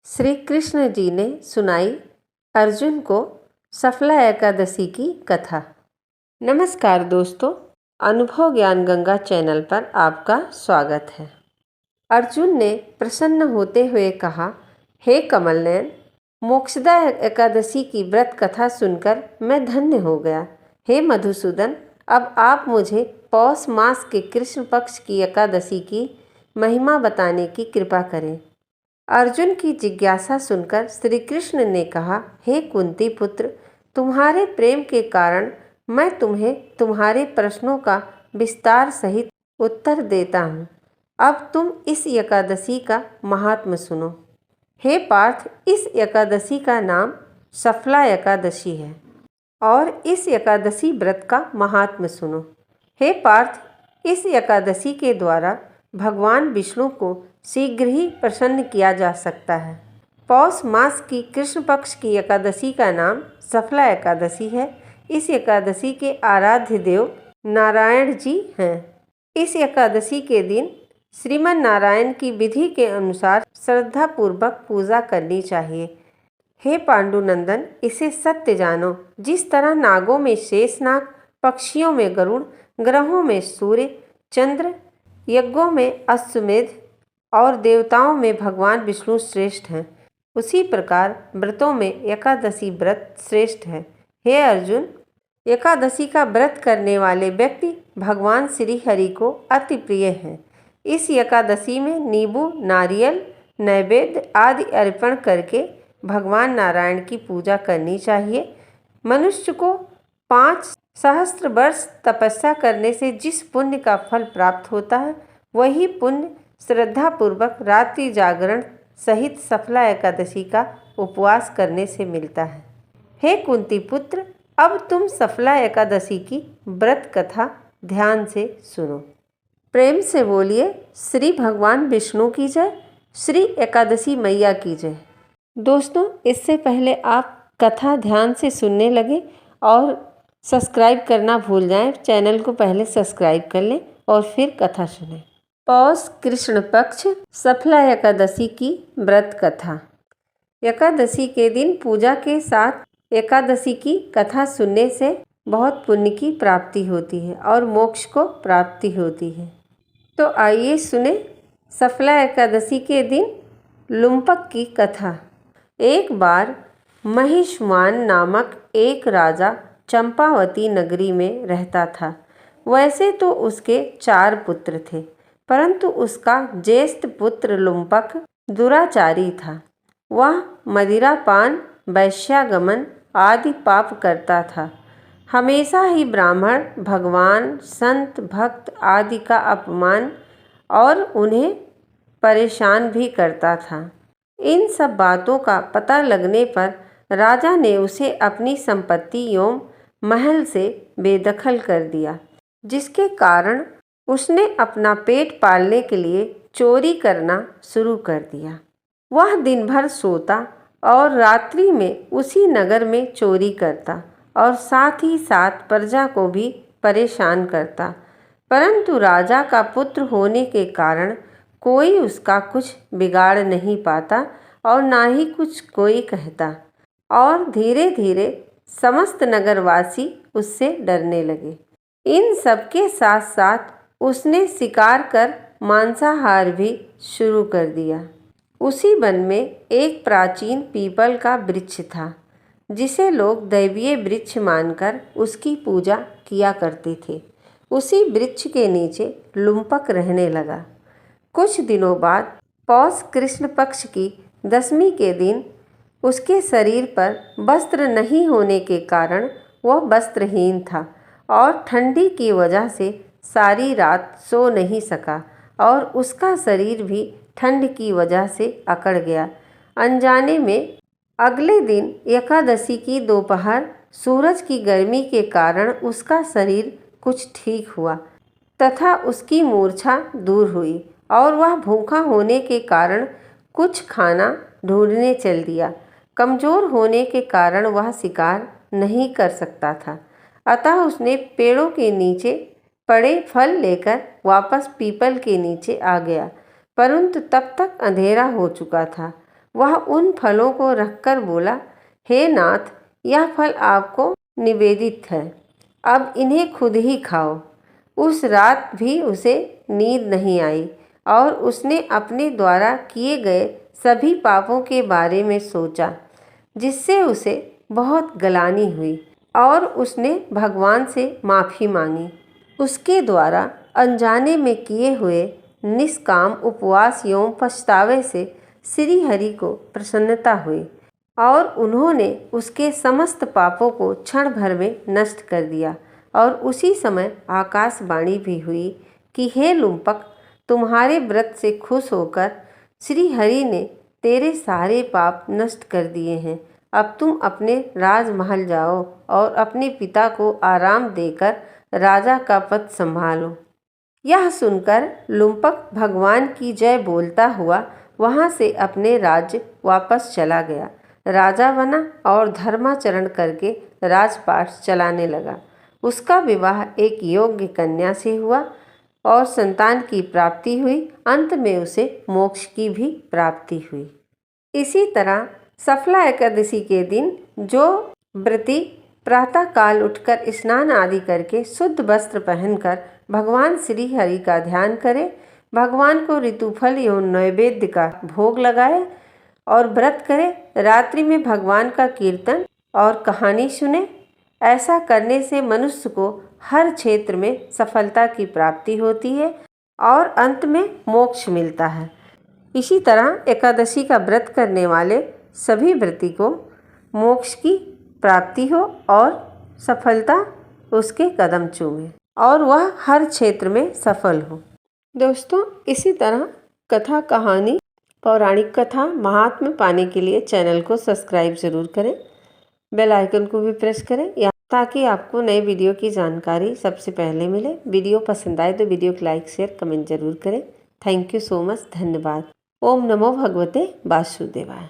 श्री कृष्ण जी ने सुनाई अर्जुन को सफला एकादशी की कथा। नमस्कार दोस्तों, अनुभव ज्ञान गंगा चैनल पर आपका स्वागत है। अर्जुन ने प्रसन्न होते हुए कहा, हे कमलनयन, मोक्षदा एकादशी की व्रत कथा सुनकर मैं धन्य हो गया। हे मधुसूदन, अब आप मुझे पौष मास के कृष्ण पक्ष की एकादशी की महिमा बताने की कृपा करें। अर्जुन की जिज्ञासा सुनकर श्री कृष्ण ने कहा, हे कुंती पुत्र, तुम्हारे प्रेम के कारण मैं तुम्हें तुम्हारे प्रश्नों का विस्तार सहित उत्तर देता हूँ। अब तुम इस एकादशी का महात्म्य सुनो। हे पार्थ, इस एकादशी का नाम सफला एकादशी है और इस एकादशी व्रत का महात्म्य सुनो। हे पार्थ, इस एकादशी के द्वारा भगवान विष्णु को शीघ्र ही प्रसन्न किया जा सकता है। पौष मास की कृष्ण पक्ष की एकादशी का नाम सफला एकादशी है। इस एकादशी के आराध्य देव नारायण जी हैं। इस एकादशी के दिन श्रीमन नारायण की विधि के अनुसार श्रद्धापूर्वक पूजा करनी चाहिए। हे पांडुनंदन, इसे सत्य जानो। जिस तरह नागों में शेषनाग, पक्षियों में गरुड़, ग्रहों में सूर्य चंद्र, यज्ञों में अश्वमेध और देवताओं में भगवान विष्णु श्रेष्ठ हैं, उसी प्रकार व्रतों में एकादशी व्रत श्रेष्ठ है। हे अर्जुन, एकादशी का व्रत करने वाले व्यक्ति भगवान श्री हरि को अति प्रिय हैं। इस एकादशी में नींबू, नारियल, नैवेद्य आदि अर्पण करके भगवान नारायण की पूजा करनी चाहिए। मनुष्य को 5 सहस्त्र वर्ष तपस्या करने से जिस पुण्य का फल प्राप्त होता है, वही पुण्य श्रद्धापूर्वक रात्रि जागरण सहित सफला एकादशी का उपवास करने से मिलता है। हे कुंती पुत्र, अब तुम सफला एकादशी की व्रत कथा ध्यान से सुनो। प्रेम से बोलिए, श्री भगवान विष्णु की जय, श्री एकादशी मैया की जय। दोस्तों, इससे पहले आप कथा ध्यान से सुनने लगे और सब्सक्राइब करना भूल जाएं। चैनल को पहले सब्सक्राइब कर लें और फिर कथा सुनें। पौष कृष्ण पक्ष सफला एकादशी की व्रत कथा। एकादशी के दिन पूजा के साथ एकादशी की कथा सुनने से बहुत पुण्य की प्राप्ति होती है और मोक्ष को प्राप्ति होती है। तो आइए सुने सफला एकादशी के दिन लुम्पक की कथा। एक बार महिष्मान नामक एक राजा चंपावती नगरी में रहता था। वैसे तो उसके 4 पुत्र थे, परंतु उसका ज्येष्ठ पुत्र लुम्पक दुराचारी था। वह मदिरापान, वैश्यागमन आदि पाप करता था। हमेशा ही ब्राह्मण, भगवान, संत, भक्त आदि का अपमान और उन्हें परेशान भी करता था। इन सब बातों का पता लगने पर राजा ने उसे अपनी संपत्ति एवं महल से बेदखल कर दिया, जिसके कारण उसने अपना पेट पालने के लिए चोरी करना शुरू कर दिया। वह दिन भर सोता और रात्रि में उसी नगर में चोरी करता और साथ ही साथ प्रजा को भी परेशान करता। परंतु राजा का पुत्र होने के कारण कोई उसका कुछ बिगाड़ नहीं पाता और ना ही कुछ कोई कहता, और धीरे धीरे समस्त नगरवासी उससे डरने लगे। इन सबके साथ साथ उसने शिकार कर मांसाहार भी शुरू कर दिया। उसी वन में एक प्राचीन पीपल का वृक्ष था, जिसे लोग दैवीय वृक्ष मानकर उसकी पूजा किया करते थे। उसी वृक्ष के नीचे लुम्पक रहने लगा। कुछ दिनों बाद पौष कृष्ण पक्ष की दशमी के दिन उसके शरीर पर वस्त्र नहीं होने के कारण वह वस्त्रहीन था और ठंडी की वजह से सारी रात सो नहीं सका और उसका शरीर भी ठंड की वजह से अकड़ गया। अनजाने में अगले दिन एकादशी की दोपहर सूरज की गर्मी के कारण उसका शरीर कुछ ठीक हुआ तथा उसकी मूर्छा दूर हुई और वह भूखा होने के कारण कुछ खाना ढूंढने चल दिया। कमज़ोर होने के कारण वह शिकार नहीं कर सकता था, अतः उसने पेड़ों के नीचे पड़े फल लेकर वापस पीपल के नीचे आ गया, परंतु तब तक अंधेरा हो चुका था। वह उन फलों को रखकर बोला, हे नाथ, यह फल आपको निवेदित है, अब इन्हें खुद ही खाओ। उस रात भी उसे नींद नहीं आई और उसने अपने द्वारा किए गए सभी पापों के बारे में सोचा, जिससे उसे बहुत ग्लानि हुई और उसने भगवान से माफ़ी मांगी। उसके द्वारा अनजाने में किए हुए निष्काम उपवास एवं पछतावे से श्री हरि को प्रसन्नता हुई और उन्होंने उसके समस्त पापों को क्षण भर में नष्ट कर दिया। और उसी समय आकाशवाणी भी हुई कि हे लुम्पक, तुम्हारे व्रत से खुश होकर श्री हरि ने तेरे सारे पाप नष्ट कर दिए हैं। अब तुम अपने राजमहल जाओ और अपने पिता को आराम देकर राजा का पद संभालो। यह सुनकर लुम्पक भगवान की जय बोलता हुआ वहाँ से अपने राज्य वापस चला गया। राजा बना और धर्माचरण करके राजपाट चलाने लगा। उसका विवाह एक योग्य कन्या से हुआ और संतान की प्राप्ति हुई। अंत में उसे मोक्ष की भी प्राप्ति हुई। इसी तरह सफला एकादशी के दिन जो व्रती प्रातः काल उठकर स्नान आदि करके शुद्ध वस्त्र पहनकर भगवान श्री हरि का ध्यान करे, भगवान को ऋतुफल एवं नैवेद्य का भोग लगाए और व्रत करे, रात्रि में भगवान का कीर्तन और कहानी सुने, ऐसा करने से मनुष्य को हर क्षेत्र में सफलता की प्राप्ति होती है और अंत में मोक्ष मिलता है। इसी तरह एकादशी का व्रत करने वाले सभी व्रती को मोक्ष की प्राप्ति हो और सफलता उसके कदम चूमे और वह हर क्षेत्र में सफल हो। दोस्तों, इसी तरह कथा, कहानी, पौराणिक कथा, महात्म्य पाने के लिए चैनल को सब्सक्राइब ज़रूर करें, बेल आइकन को भी प्रेस करें ताकि आपको नए वीडियो की जानकारी सबसे पहले मिले। वीडियो पसंद आए तो वीडियो को लाइक, शेयर, कमेंट जरूर करें। Thank you so much. धन्यवाद। ओम नमो भगवते वासुदेवाय।